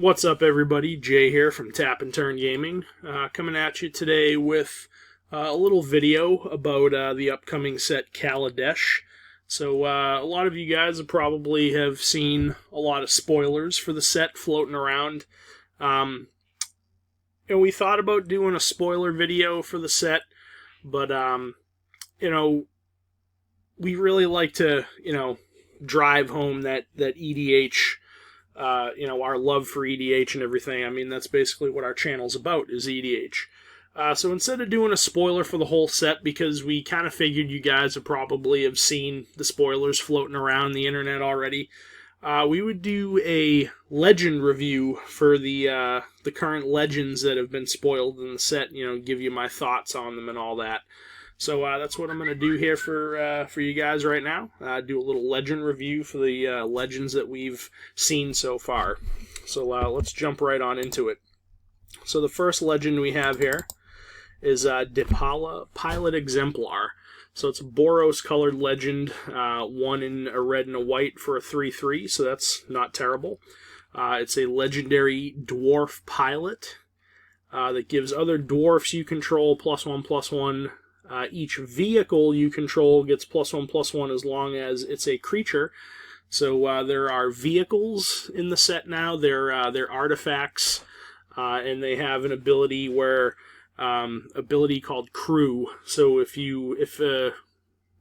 What's up, everybody? Jay here from Tap and Turn Gaming, coming at you today with a little video about the upcoming set KALADESH. So a lot of you guys probably have seen a lot of spoilers for the set floating around. And we thought about doing a spoiler video for the set, but we really like to drive home that EDH. Our love for EDH and everything. I mean, that's basically what our channel's about, is EDH. So instead of doing a spoiler for the whole set, because we kind of figured you guys would probably have seen the spoilers floating around the internet already, we would do a legend review for the current legends that have been spoiled in the set, give you my thoughts on them and all that. So that's what I'm going to do here for you guys right now. Do a little legend review for the legends that we've seen so far. So let's jump right on into it. So the first legend we have here is the Paula Pilot Exemplar. So it's a Boros-colored legend, one in a red and a white for a 3/3, so that's not terrible. It's a legendary dwarf pilot that gives other dwarfs you control +1/+1. Each vehicle you control gets +1/+1 as long as it's a creature. So there are vehicles in the set now. They're artifacts, and they have an ability called Crew. So if a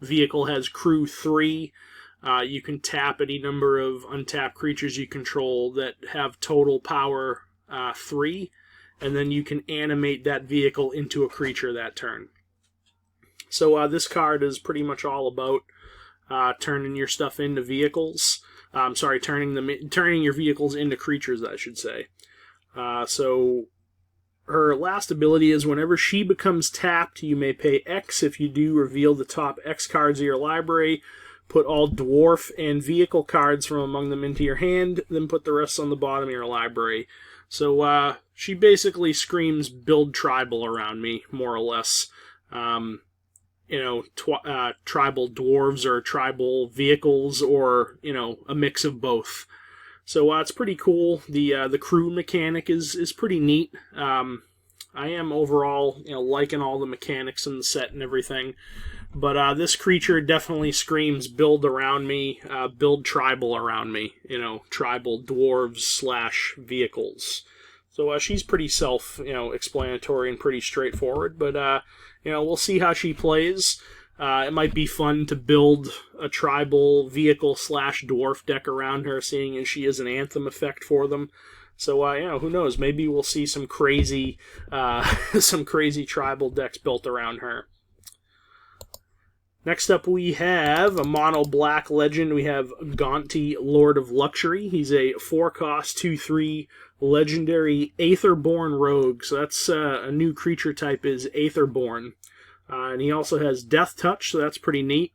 vehicle has Crew 3, you can tap any number of untapped creatures you control that have total power 3, and then you can animate that vehicle into a creature that turn. So this card is pretty much all about turning your stuff into vehicles. Turning your vehicles into creatures, I should say. So her last ability is whenever she becomes tapped, you may pay X. If you do, reveal the top X cards of your library. Put all dwarf and vehicle cards from among them into your hand. Then put the rest on the bottom of your library. So she basically screams build tribal around me, more or less. Tribal dwarves or tribal vehicles, or a mix of both. So it's pretty cool. The crew mechanic is pretty neat. I am overall liking all the mechanics in the set and everything, but this creature definitely screams build around me, build tribal around me. Tribal dwarves / vehicles. So she's pretty self-explanatory and pretty straightforward, but we'll see how she plays. It might be fun to build a tribal vehicle / dwarf deck around her, seeing as she is an anthem effect for them. So who knows? Maybe we'll see some crazy tribal decks built around her. Next up, we have a mono black legend. We have Gonti, Lord of Luxury. He's a 4-cost 2/3 legendary Aetherborn rogue. So that's a new creature type, is Aetherborn. And he also has Death Touch, so that's pretty neat.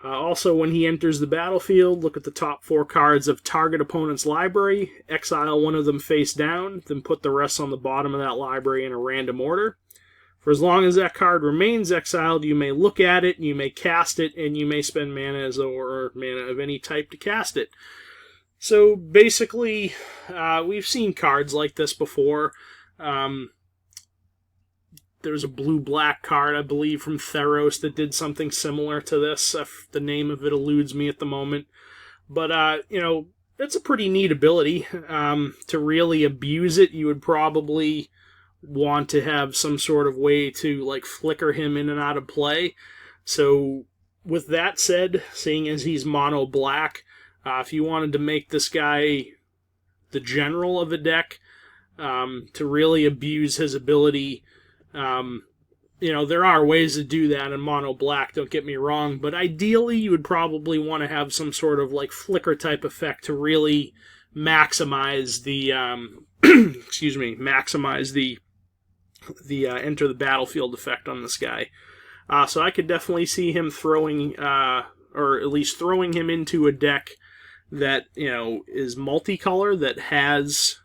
Also, when he enters the battlefield, look at the top 4 cards of target opponent's library, exile one of them face down, then put the rest on the bottom of that library in a random order. For as long as that card remains exiled, you may look at it, you may cast it, and you may spend mana or mana of any type to cast it. So basically, we've seen cards like this before. There's a blue-black card, I believe, from Theros that did something similar to this. The name of it eludes me at the moment. But, it's a pretty neat ability. To really abuse it, you would probably want to have some sort of way to flicker him in and out of play. So with that said, seeing as he's mono black, if you wanted to make this guy the general of a deck, to really abuse his ability, there are ways to do that in mono black, don't get me wrong, but ideally you would probably want to have some sort of flicker type effect to really maximize the the enter the battlefield effect on this guy. So I could definitely see him throwing, or at least throwing him into a deck that, is multicolor, that has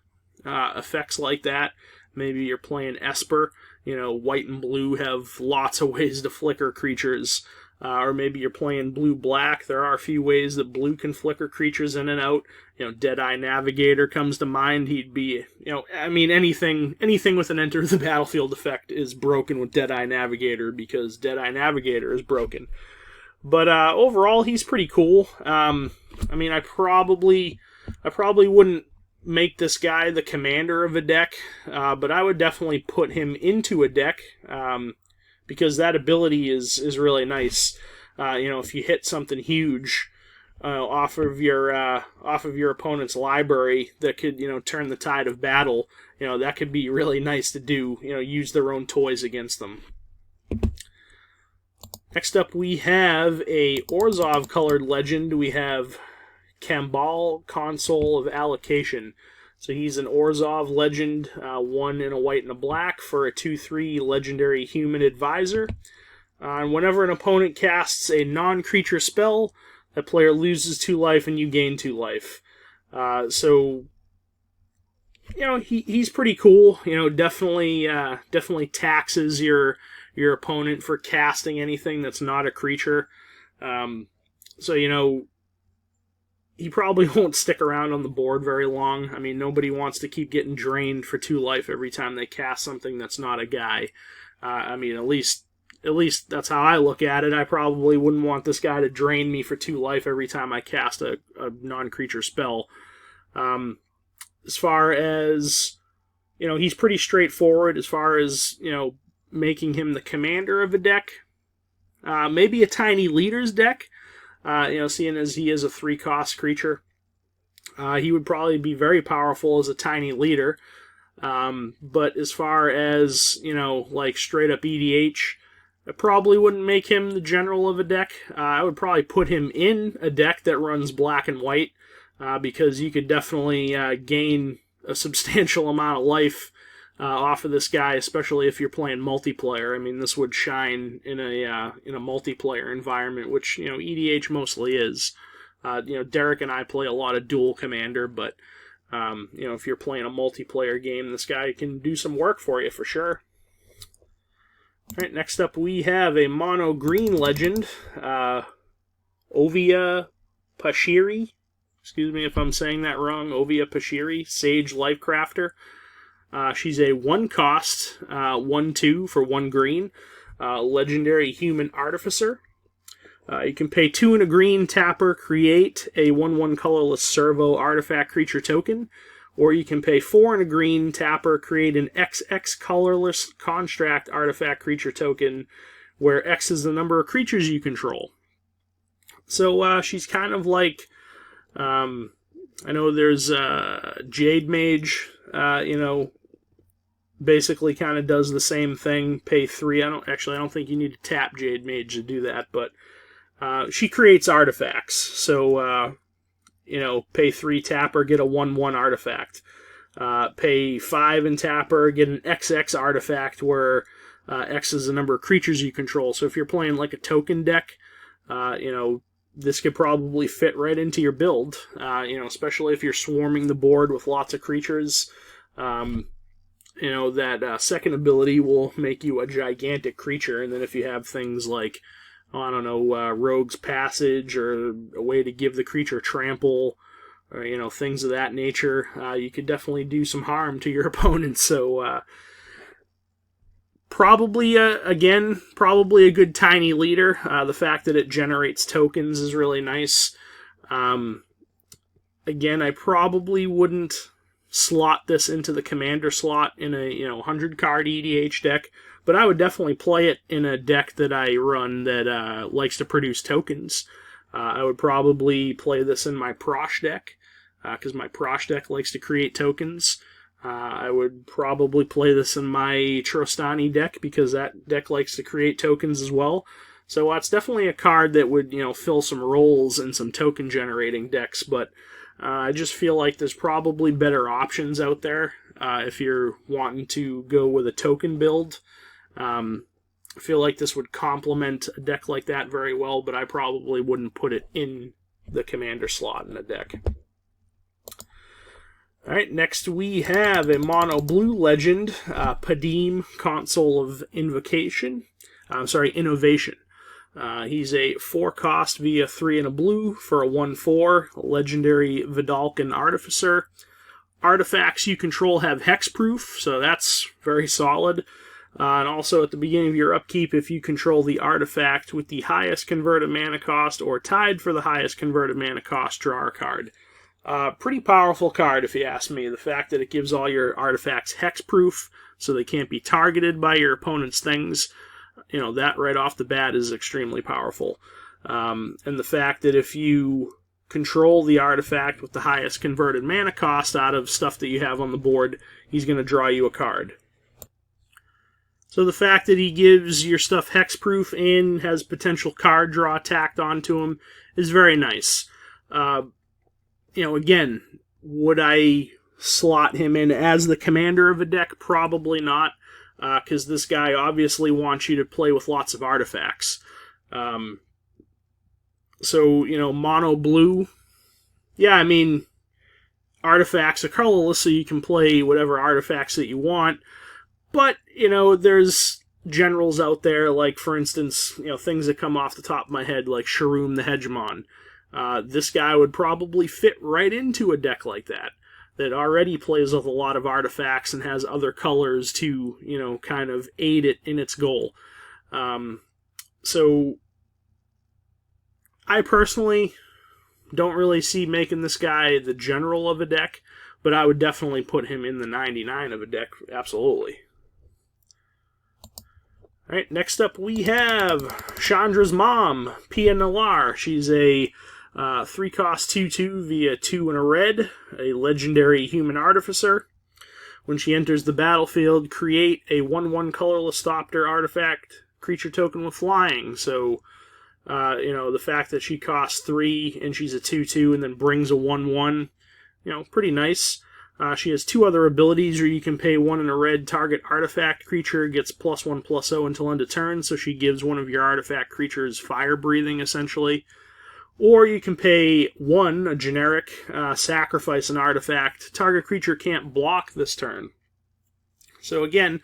effects like that. Maybe you're playing Esper. White and blue have lots of ways to flicker creatures. or maybe you're playing blue-black. There are a few ways that blue can flicker creatures in and out. Deadeye Navigator comes to mind. He'd be, anything with an enter the battlefield effect is broken with Deadeye Navigator because Deadeye Navigator is broken. But overall, he's pretty cool. I probably wouldn't make this guy the commander of a deck, but I would definitely put him into a deck because that ability is really nice. If you hit something huge off of your opponent's library that could turn the tide of battle, that could be really nice to do. Use their own toys against them. Next up, we have a Orzhov colored legend. We have Kambal, Console of Allocation. So he's an Orzhov legend, 1 in a white and a black for a 2/3 legendary human advisor. And whenever an opponent casts a non-creature spell, that player loses 2 life and you gain 2 life. He's pretty cool. Definitely taxes your opponent for casting anything that's not a creature. He probably won't stick around on the board very long. Nobody wants to keep getting drained for 2 life every time they cast something that's not a guy. At least that's how I look at it. I probably wouldn't want this guy to drain me for 2 life every time I cast a non-creature spell. As far as, he's pretty straightforward as far as, making him the commander of a deck. Maybe a tiny leader's deck. Seeing as he is a 3-cost creature, he would probably be very powerful as a tiny leader. But as far as, straight up EDH, I probably wouldn't make him the general of a deck. I would probably put him in a deck that runs black and white, because you could definitely gain a substantial amount of life off of this guy, especially if you're playing multiplayer. This would shine in a multiplayer environment, which EDH mostly is. Derek and I play a lot of dual commander, but if you're playing a multiplayer game, this guy can do some work for you for sure. All right, next up we have a mono green legend, Ovia Pashiri. Excuse me if I'm saying that wrong. Ovia Pashiri, Sage Lifecrafter. She's a 1-cost, 1/2 for 1 green, legendary human artificer. You can pay 2 and a green, tap her, create a 1/1 colorless servo artifact creature token, or you can pay 4 and a green, tap her, create an XX colorless construct artifact creature token, where X is the number of creatures you control. So she's kind of like, I know there's Jade Mage, basically kind of does the same thing. Pay 3. I don't think you need to tap Jade Mage to do that, but she creates artifacts. So, pay 3, tap her, get a 1/1 artifact. Pay 5 and tap her, get an XX artifact where X is the number of creatures you control. So if you're playing like a token deck, this could probably fit right into your build, especially if you're swarming the board with lots of creatures. That second ability will make you a gigantic creature, and then if you have things like, Rogue's Passage, or a way to give the creature trample, or, things of that nature, you could definitely do some harm to your opponent. So, probably a good tiny leader. The fact that it generates tokens is really nice. I probably wouldn't slot this into the commander slot in a 100-card EDH deck, but I would definitely play it in a deck that I run that likes to produce tokens. I would probably play this in my Prosh deck, because my Prosh deck likes to create tokens. I would probably play this in my Trostani deck, because that deck likes to create tokens as well. So it's definitely a card that would fill some roles in some token generating decks, but I just feel like there's probably better options out there if you're wanting to go with a token build. I feel like this would complement a deck like that very well, but I probably wouldn't put it in the commander slot in a deck. Alright, next we have a mono blue legend, Padim, Console of Innovation. He's a 4-cost via 3 and a blue for a 1/4, legendary Vidalcan Artificer. Artifacts you control have hexproof, so that's very solid. And also at the beginning of your upkeep, if you control the artifact with the highest converted mana cost or tied for the highest converted mana cost, draw a card. Pretty powerful card, if you ask me. The fact that it gives all your artifacts hexproof, so they can't be targeted by your opponent's things, that right off the bat is extremely powerful. And the fact that if you control the artifact with the highest converted mana cost out of stuff that you have on the board, he's going to draw you a card. So the fact that he gives your stuff hexproof and has potential card draw tacked onto him is very nice. Again, would I slot him in as the commander of a deck? Probably not, because this guy obviously wants you to play with lots of artifacts. Mono blue, artifacts are colorless, so you can play whatever artifacts that you want. But, there's generals out there, like, for instance, things that come off the top of my head, like Sharoom the Hegemon. This guy would probably fit right into a deck like that already plays with a lot of artifacts and has other colors to, kind of aid it in its goal. So, I personally don't really see making this guy the general of a deck, but I would definitely put him in the 99 of a deck, absolutely. Alright, next up we have Chandra's mom, Pia Nalar. She's a 3-cost 2/2 via 2 and a red, a legendary human artificer. When she enters the battlefield, create a 1/1 colorless Thopter artifact creature token with flying. So, the fact that she costs 3 and she's a 2/2 and then brings a 1/1, pretty nice. She has 2 other abilities where you can pay 1 and a red, target artifact creature gets +1/+0 until end of turn, so she gives one of your artifact creatures fire breathing, essentially. Or you can pay 1, a generic, sacrifice an artifact. Target creature can't block this turn. So again,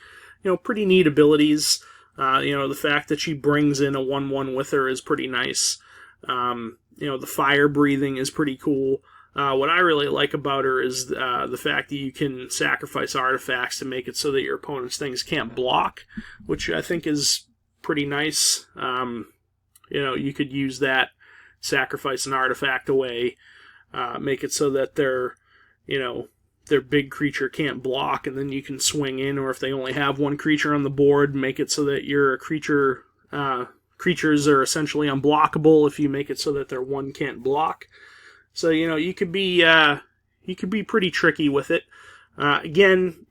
pretty neat abilities. The fact that she brings in a 1/1 with her is pretty nice. The fire breathing is pretty cool. What I really like about her is the fact that you can sacrifice artifacts to make it so that your opponent's things can't block, which I think is pretty nice. You could use that, sacrifice an artifact away, make it so that their big creature can't block, and then you can swing in, or if they only have one creature on the board, make it so that your creatures are essentially unblockable if you make it so that their one can't block. So, you could be pretty tricky with it. Again,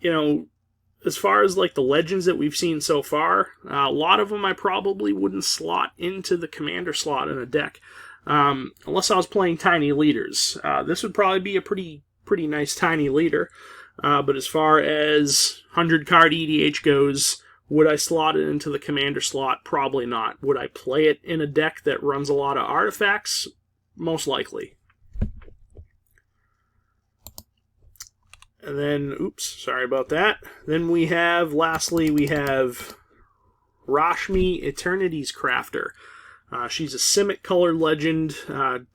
as far as like the legends that we've seen so far, a lot of them I probably wouldn't slot into the commander slot in a deck, unless I was playing tiny leaders. This would probably be a pretty nice tiny leader. But as far as 100-card EDH goes, would I slot it into the commander slot? Probably not. Would I play it in a deck that runs a lot of artifacts? Most likely. And then, sorry about that. Then lastly, we have Rashmi, Eternity's Crafter. She's a Simic colored legend,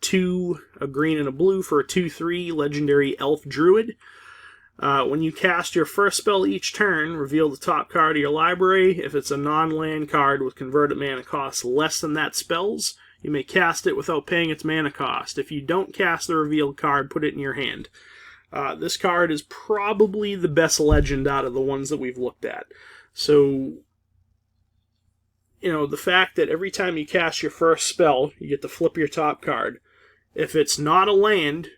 2, a green and a blue for a 2/3 legendary elf druid. When you cast your first spell each turn, reveal the top card of your library. If it's a non-land card with converted mana cost less than that spell's, you may cast it without paying its mana cost. If you don't cast the revealed card, put it in your hand. This card is probably the best legend out of the ones that we've looked at. So, the fact that every time you cast your first spell, you get to flip your top card. If it's not a land,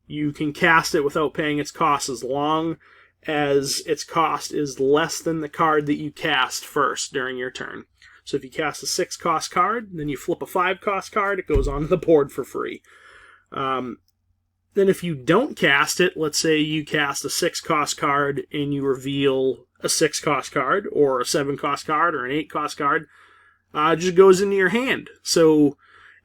you can cast it without paying its cost as long as its cost is less than the card that you cast first during your turn. So if you cast a 6-cost card, then you flip a 5-cost card, it goes onto the board for free. Then if you don't cast it, let's say you cast a 6-cost card and you reveal a 6-cost card, or a 7-cost card, or an 8-cost card, it just goes into your hand. So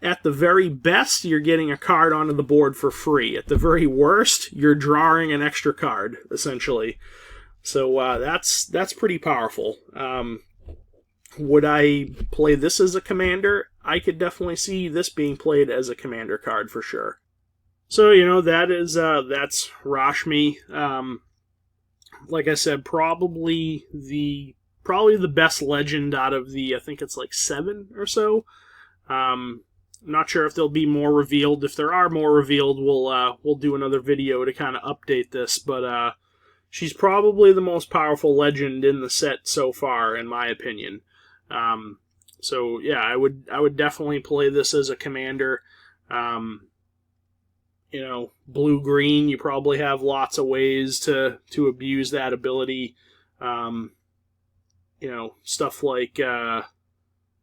at the very best, you're getting a card onto the board for free. At the very worst, you're drawing an extra card, essentially. So that's pretty powerful. Would I play this as a commander? I could definitely see this being played as a commander card for sure. So, you know, that's Rashmi. Like I said, probably the best legend out of the, I think it's like 7 or so. I'm not sure if there'll be more revealed. If there are more revealed, we'll do another video to kind of update this. But she's probably the most powerful legend in the set so far, in my opinion. So yeah, I would definitely play this as a commander. You know, blue-green, you probably have lots of ways to abuse that ability. You know, stuff like Strionic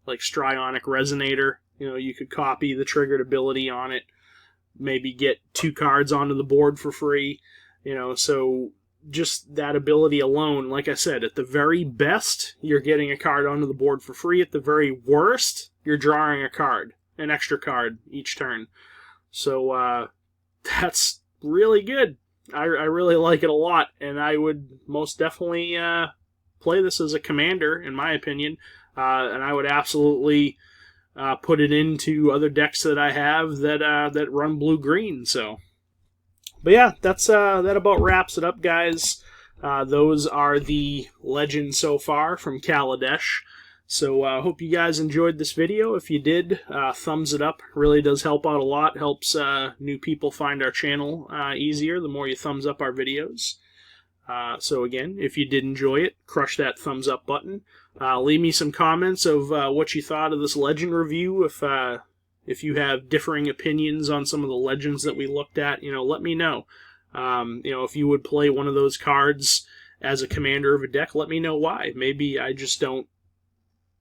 Resonator. You know, you could copy the triggered ability on it, maybe get 2 cards onto the board for free. You know, so just that ability alone, like I said, at the very best, you're getting a card onto the board for free. At the very worst, you're drawing a card, an extra card each turn. So, that's really good. I really like it a lot, and I would most definitely play this as a commander, in my opinion, and I would absolutely put it into other decks that I have that run blue-green. So, but yeah, that about wraps it up, guys. Those are the legends so far from KALADESH. So I hope you guys enjoyed this video. If you did, thumbs it up. Really does help out a lot. Helps new people find our channel easier the more you thumbs up our videos. So again, if you did enjoy it, crush that thumbs up button. Leave me some comments of what you thought of this legend review. If you have differing opinions on some of the legends that we looked at, you know, let me know. You know, if you would play one of those cards as a commander of a deck, let me know why. Maybe I just don't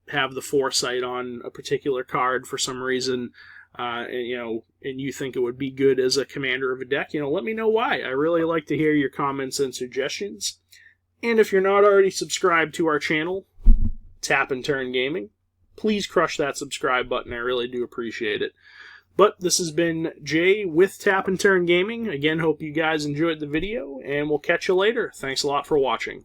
have the foresight on a particular card for some reason, and you think it would be good as a commander of a deck. You know, let me know why. I really like to hear your comments and suggestions. And if you're not already subscribed to our channel, Tap and Turn Gaming, please crush that subscribe button. I really do appreciate it. But this has been Jay with Tap and Turn Gaming. Again, hope you guys enjoyed the video, and we'll catch you later. Thanks a lot for watching.